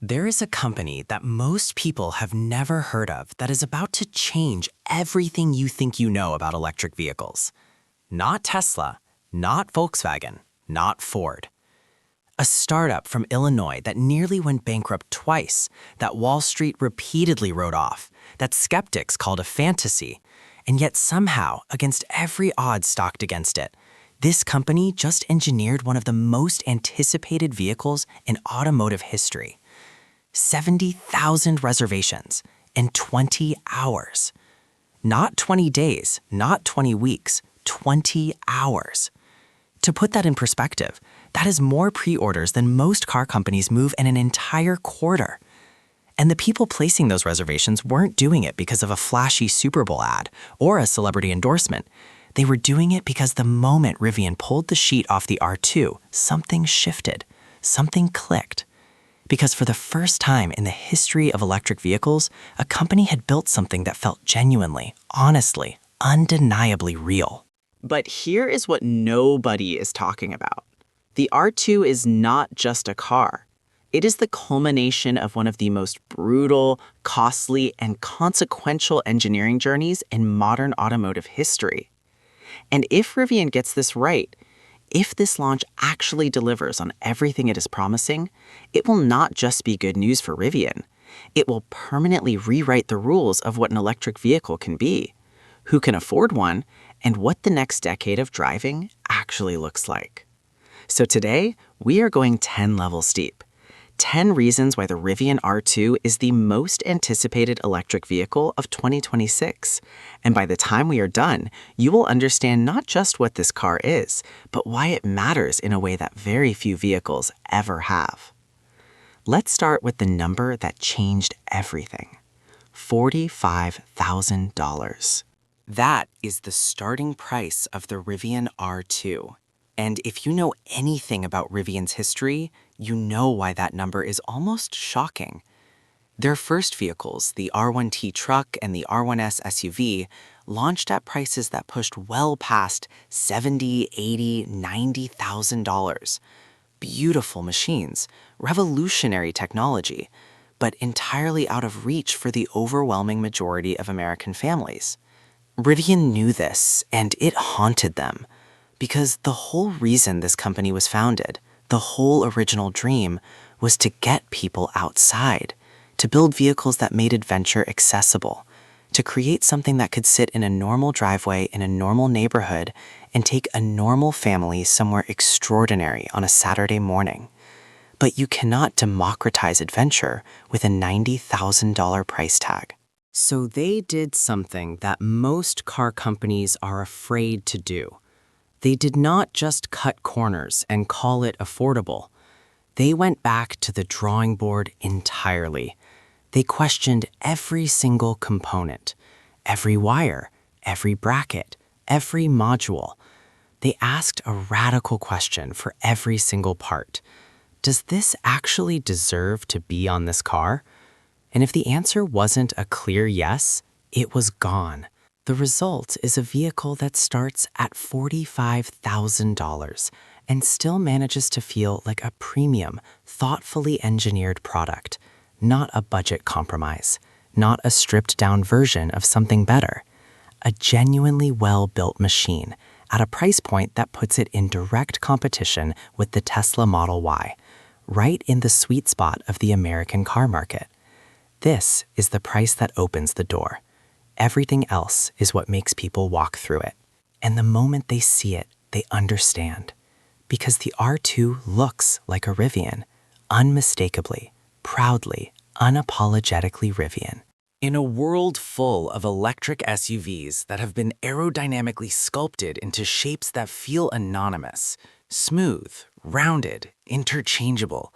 There is a company that most people have never heard of that is about to change everything you think you know about electric vehicles. Not Tesla, not Volkswagen, not Ford. A startup from Illinois that nearly went bankrupt twice, that Wall Street repeatedly wrote off, that skeptics called a fantasy, and yet somehow, against every odds stocked against it, this company just engineered one of the most anticipated vehicles in automotive history. 70,000 reservations in 20 hours. Not 20 days, not 20 weeks, 20 hours. To put that in perspective, that is more pre-orders than most car companies move in an entire quarter. And the people placing those reservations weren't doing it because of a flashy Super Bowl ad or a celebrity endorsement. They were doing it because the moment Rivian pulled the sheet off the R2, something shifted, something clicked. Because for the first time in the history of electric vehicles, a company had built something that felt genuinely, honestly, undeniably real. But here is what nobody is talking about. The R2 is not just a car. It is the culmination of one of the most brutal, costly, and consequential engineering journeys in modern automotive history. And if Rivian gets this right, if this launch actually delivers on everything it is promising, it will not just be good news for Rivian. It will permanently rewrite the rules of what an electric vehicle can be, who can afford one, and what the next decade of driving actually looks like. So today, we are going 10 levels deep. 10 reasons why the Rivian R2 is the most anticipated electric vehicle of 2026. And by the time we are done, you will understand not just what this car is, but why it matters in a way that very few vehicles ever have. Let's start with the number that changed everything: $45,000. That is the starting price of the Rivian R2. And if you know anything about Rivian's history, you know why that number is almost shocking. Their first vehicles, the R1T truck and the R1S SUV, launched at prices that pushed well past $70,000, $80,000, $90,000. Beautiful machines, revolutionary technology, but entirely out of reach for the overwhelming majority of American families. Rivian knew this, and it haunted them. Because the whole reason this company was founded, the whole original dream, was to get people outside, to build vehicles that made adventure accessible, to create something that could sit in a normal driveway in a normal neighborhood and take a normal family somewhere extraordinary on a Saturday morning. But you cannot democratize adventure with a $90,000 price tag. So they did something that most car companies are afraid to do. They did not just cut corners and call it affordable. They went back to the drawing board entirely. They questioned every single component, every wire, every bracket, every module. They asked a radical question for every single part. Does this actually deserve to be on this car? And if the answer wasn't a clear yes, it was gone. The result is a vehicle that starts at $45,000 and still manages to feel like a premium, thoughtfully engineered product, not a budget compromise, not a stripped-down version of something better. A genuinely well-built machine at a price point that puts it in direct competition with the Tesla Model Y, right in the sweet spot of the American car market. This is the price that opens the door. Everything else is what makes people walk through it. And the moment they see it, they understand. Because the R2 looks like a Rivian, unmistakably, proudly, unapologetically Rivian. In a world full of electric SUVs that have been aerodynamically sculpted into shapes that feel anonymous, smooth, rounded, interchangeable,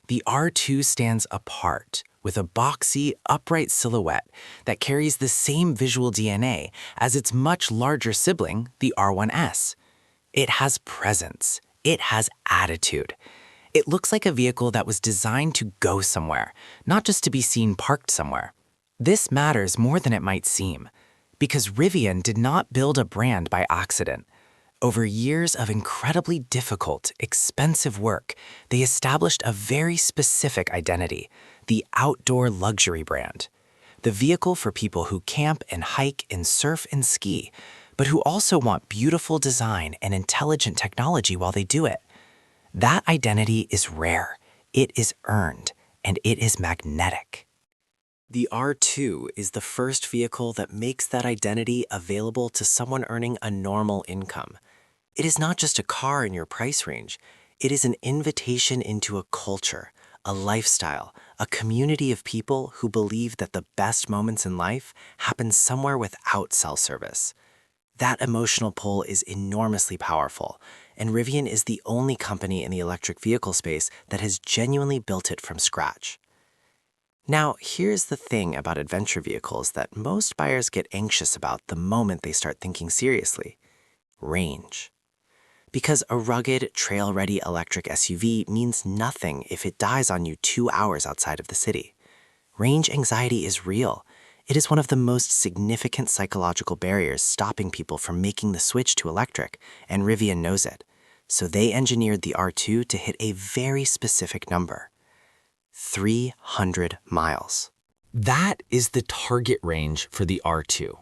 the R2 stands apart with a boxy, upright silhouette that carries the same visual DNA as its much larger sibling, the R1S. It has presence. It has attitude. It looks like a vehicle that was designed to go somewhere, not just to be seen parked somewhere. This matters more than it might seem, because Rivian did not build a brand by accident. Over years of incredibly difficult, expensive work, they established a very specific identity, the outdoor luxury brand. The vehicle for people who camp and hike and surf and ski, but who also want beautiful design and intelligent technology while they do it. That identity is rare, it is earned, and it is magnetic. The R2 is the first vehicle that makes that identity available to someone earning a normal income. It is not just a car in your price range, it is an invitation into a culture, a lifestyle, a community of people who believe that the best moments in life happen somewhere without cell service. That emotional pull is enormously powerful, and Rivian is the only company in the electric vehicle space that has genuinely built it from scratch. Now, here's the thing about adventure vehicles that most buyers get anxious about the moment they start thinking seriously: range. Because a rugged, trail-ready electric SUV means nothing if it dies on you 2 hours outside of the city. Range anxiety is real. It is one of the most significant psychological barriers stopping people from making the switch to electric, and Rivian knows it. So they engineered the R2 to hit a very specific number: 300 miles. That is the target range for the R2.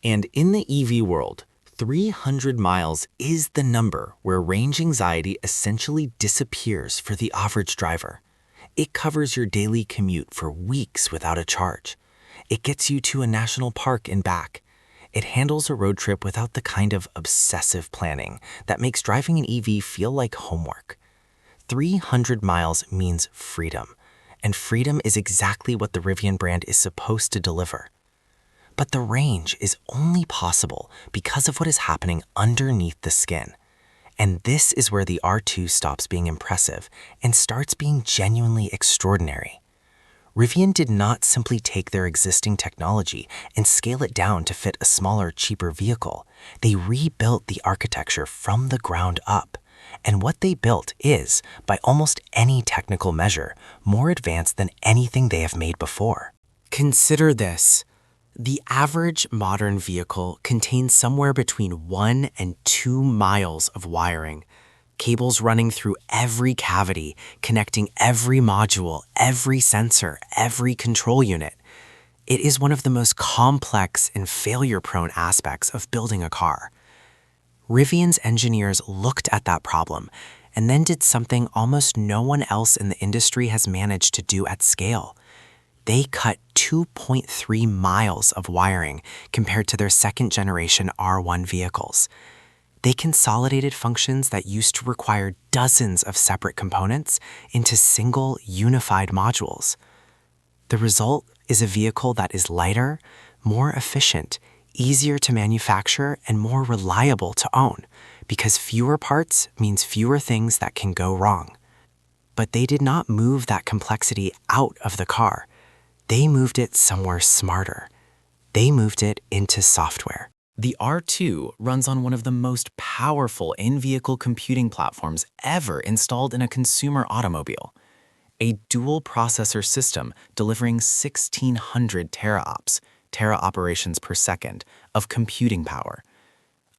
And in the EV world, 300 miles is the number where range anxiety essentially disappears for the average driver. It covers your daily commute for weeks without a charge. It gets you to a national park and back. It handles a road trip without the kind of obsessive planning that makes driving an EV feel like homework. 300 miles means freedom, and freedom is exactly what the Rivian brand is supposed to deliver. But the range is only possible because of what is happening underneath the skin. And this is where the R2 stops being impressive and starts being genuinely extraordinary. Rivian did not simply take their existing technology and scale it down to fit a smaller, cheaper vehicle. They rebuilt the architecture from the ground up. And what they built is, by almost any technical measure, more advanced than anything they have made before. Consider this. The average modern vehicle contains somewhere between 1 and 2 miles of wiring, cables running through every cavity, connecting every module, every sensor, every control unit. It is one of the most complex and failure-prone aspects of building a car. Rivian's engineers looked at that problem and then did something almost no one else in the industry has managed to do at scale. They cut 2.3 miles of wiring compared to their second-generation R1 vehicles. They consolidated functions that used to require dozens of separate components into single, unified modules. The result is a vehicle that is lighter, more efficient, easier to manufacture, and more reliable to own, because fewer parts means fewer things that can go wrong. But they did not move that complexity out of the car. They moved it somewhere smarter. They moved it into software. The R2 runs on one of the most powerful in-vehicle computing platforms ever installed in a consumer automobile. A dual-processor system delivering 1,600 teraops, tera operations per second, of computing power.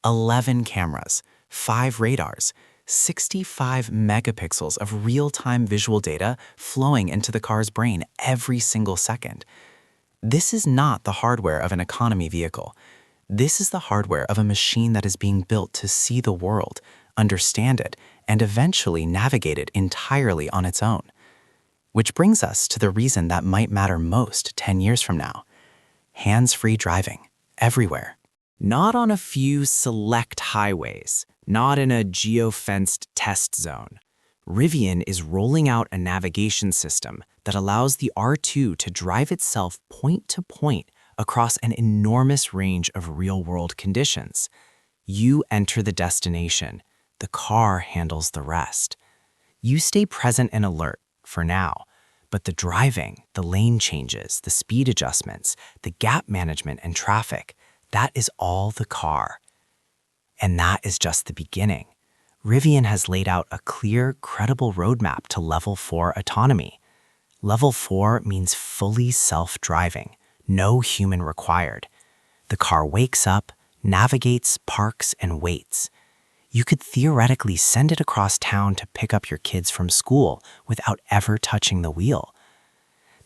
11 cameras, 5 radars, 65 megapixels of real-time visual data flowing into the car's brain every single second. This is not the hardware of an economy vehicle. This is the hardware of a machine that is being built to see the world, understand it, and eventually navigate it entirely on its own. Which brings us to the reason that might matter most 10 years from now: hands-free driving, everywhere. Not on a few select highways, not in a geo-fenced test zone. Rivian is rolling out a navigation system that allows the R2 to drive itself point to point across an enormous range of real-world conditions. You enter the destination, the car handles the rest. You stay present and alert for now, but the driving, the lane changes, the speed adjustments, the gap management and traffic, that is all the car. And that is just the beginning. Rivian has laid out a clear, credible roadmap to Level 4 autonomy. Level 4 means fully self-driving, no human required. The car wakes up, navigates, parks, and waits. You could theoretically send it across town to pick up your kids from school without ever touching the wheel.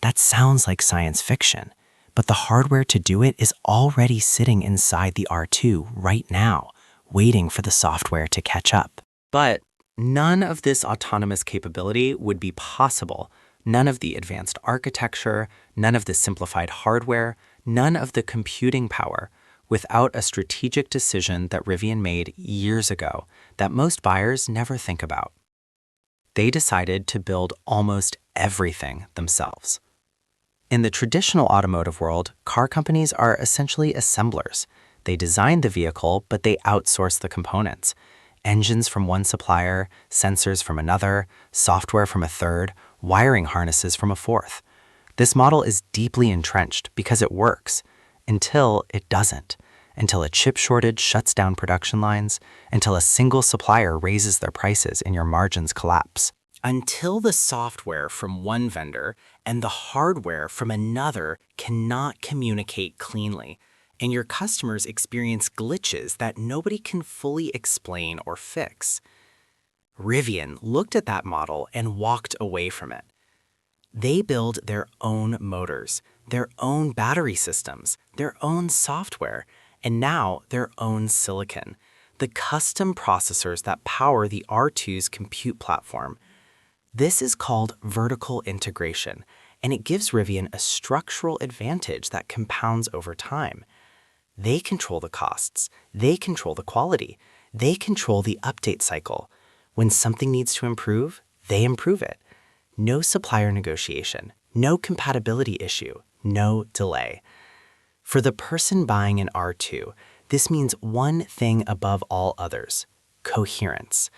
That sounds like science fiction, but the hardware to do it is already sitting inside the R2 right now, waiting for the software to catch up. But none of this autonomous capability would be possible. None of the advanced architecture, none of the simplified hardware, none of the computing power without a strategic decision that Rivian made years ago that most buyers never think about. They decided to build almost everything themselves. In the traditional automotive world, car companies are essentially assemblers. They design the vehicle, but they outsource the components. Engines from one supplier, sensors from another, software from a third, wiring harnesses from a fourth. This model is deeply entrenched because it works, until it doesn't, until a chip shortage shuts down production lines, until a single supplier raises their prices and your margins collapse. Until the software from one vendor and the hardware from another cannot communicate cleanly, and your customers experience glitches that nobody can fully explain or fix. Rivian looked at that model and walked away from it. They build their own motors, their own battery systems, their own software, and now their own silicon, the custom processors that power the R2's compute platform. This is called vertical integration, and it gives Rivian a structural advantage that compounds over time. They control the costs, they control the quality, they control the update cycle. When something needs to improve, they improve it. No supplier negotiation, no compatibility issue, no delay. For the person buying an R2, this means one thing above all others: coherence.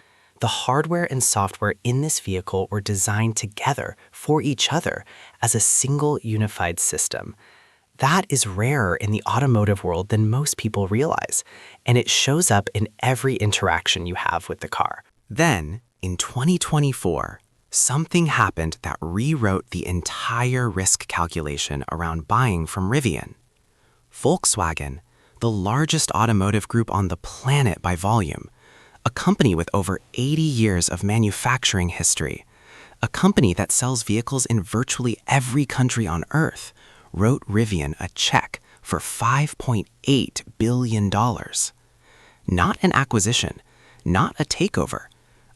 The hardware and software in this vehicle were designed together for each other as a single unified system. That is rarer in the automotive world than most people realize, and it shows up in every interaction you have with the car. Then, in 2024, something happened that rewrote the entire risk calculation around buying from Rivian. Volkswagen, the largest automotive group on the planet by volume, a company with over 80 years of manufacturing history, a company that sells vehicles in virtually every country on Earth, wrote Rivian a check for $5.8 billion. Not an acquisition, not a takeover,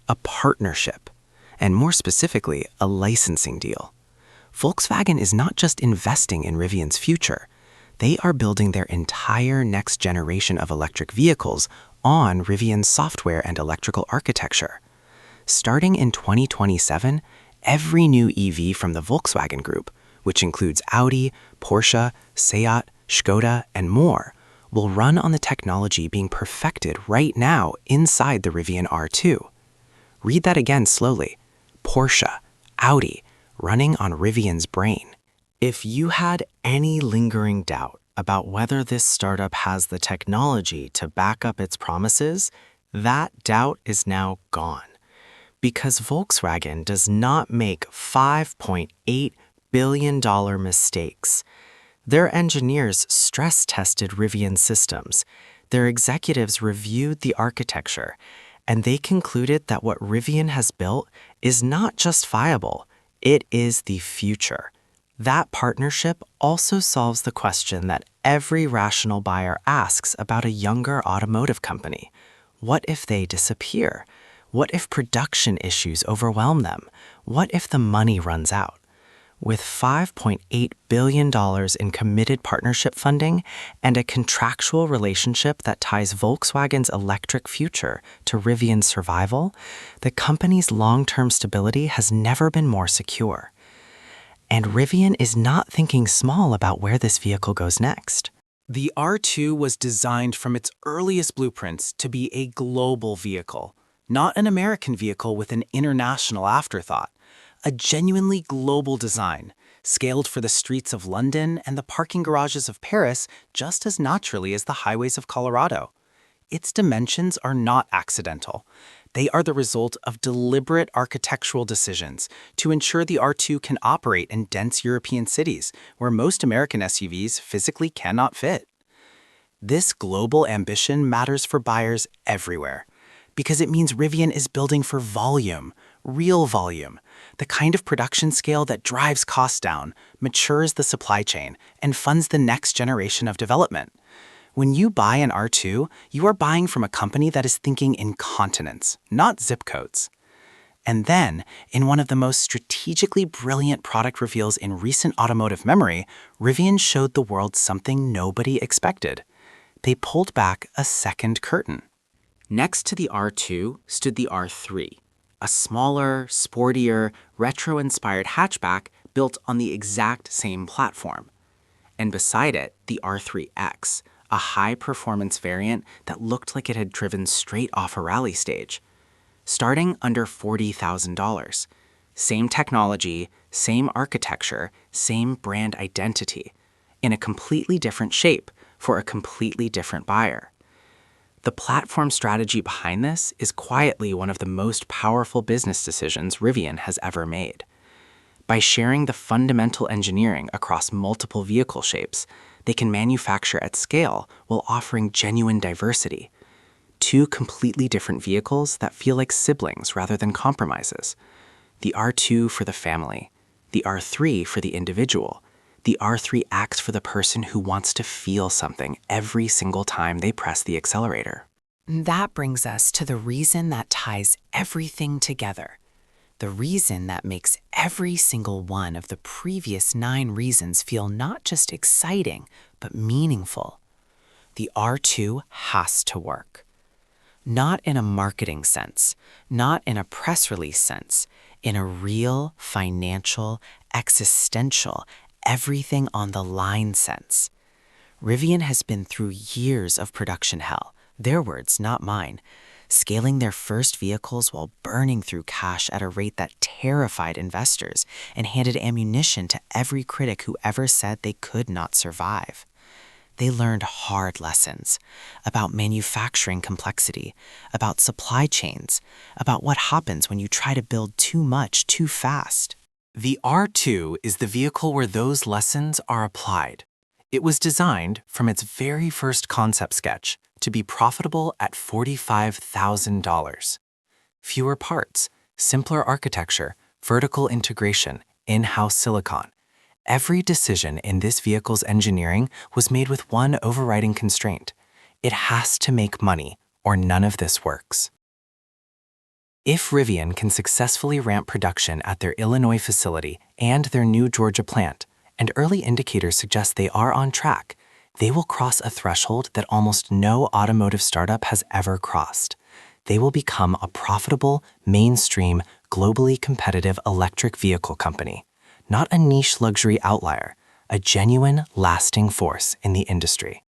a partnership, and more specifically, a licensing deal. Volkswagen is not just investing in Rivian's future. They are building their entire next generation of electric vehicles on Rivian's software and electrical architecture. Starting in 2027, every new EV from the Volkswagen Group, which includes Audi, Porsche, Seat, Škoda, and more, will run on the technology being perfected right now inside the Rivian R2. Read that again slowly. Porsche, Audi, running on Rivian's brain. If you had any lingering doubt about whether this startup has the technology to back up its promises, that doubt is now gone. Because Volkswagen does not make $5.8 billion mistakes. Their engineers stress-tested Rivian systems. Their executives reviewed the architecture, and they concluded that what Rivian has built is not just viable, it is the future. That partnership also solves the question that every rational buyer asks about a younger automotive company. What if they disappear? What if production issues overwhelm them? What if the money runs out? With $5.8 billion in committed partnership funding and a contractual relationship that ties Volkswagen's electric future to Rivian's survival, the company's long-term stability has never been more secure. And Rivian is not thinking small about where this vehicle goes next. The R2 was designed from its earliest blueprints to be a global vehicle, not an American vehicle with an international afterthought. A genuinely global design, scaled for the streets of London and the parking garages of Paris just as naturally as the highways of Colorado. Its dimensions are not accidental. They are the result of deliberate architectural decisions to ensure the R2 can operate in dense European cities where most American SUVs physically cannot fit. This global ambition matters for buyers everywhere. Because it means Rivian is building for volume, real volume, the kind of production scale that drives costs down, matures the supply chain, and funds the next generation of development. When you buy an R2, you are buying from a company that is thinking in continents, not zip codes. And then, in one of the most strategically brilliant product reveals in recent automotive memory, Rivian showed the world something nobody expected. They pulled back a second curtain. Next to the R2 stood the R3, a smaller, sportier, retro-inspired hatchback built on the exact same platform. And beside it, the R3X, a high-performance variant that looked like it had driven straight off a rally stage. Starting under $40,000. Same technology, same architecture, same brand identity, in a completely different shape for a completely different buyer. The platform strategy behind this is quietly one of the most powerful business decisions Rivian has ever made. By sharing the fundamental engineering across multiple vehicle shapes, they can manufacture at scale while offering genuine diversity. Two completely different vehicles that feel like siblings rather than compromises. The R2 for the family, the R3 for the individual, the R3X for the person who wants to feel something every single time they press the accelerator. That brings us to the reason that ties everything together. The reason that makes every single one of the previous 9 reasons feel not just exciting, but meaningful. The R2 has to work. Not in a marketing sense, not in a press release sense, in a real, financial, existential, everything on the line sense. Rivian has been through years of production hell, their words, not mine, scaling their first vehicles while burning through cash at a rate that terrified investors and handed ammunition to every critic who ever said they could not survive. They learned hard lessons about manufacturing complexity, about supply chains, about what happens when you try to build too much too fast. The R2 is the vehicle where those lessons are applied. It was designed from its very first concept sketch to be profitable at $45,000. Fewer parts, simpler architecture, vertical integration, in-house silicon. Every decision in this vehicle's engineering was made with one overriding constraint. It has to make money, or none of this works. If Rivian can successfully ramp production at their Illinois facility and their new Georgia plant, and early indicators suggest they are on track, they will cross a threshold that almost no automotive startup has ever crossed. They will become a profitable, mainstream, globally competitive electric vehicle company. Not a niche luxury outlier, a genuine, lasting force in the industry.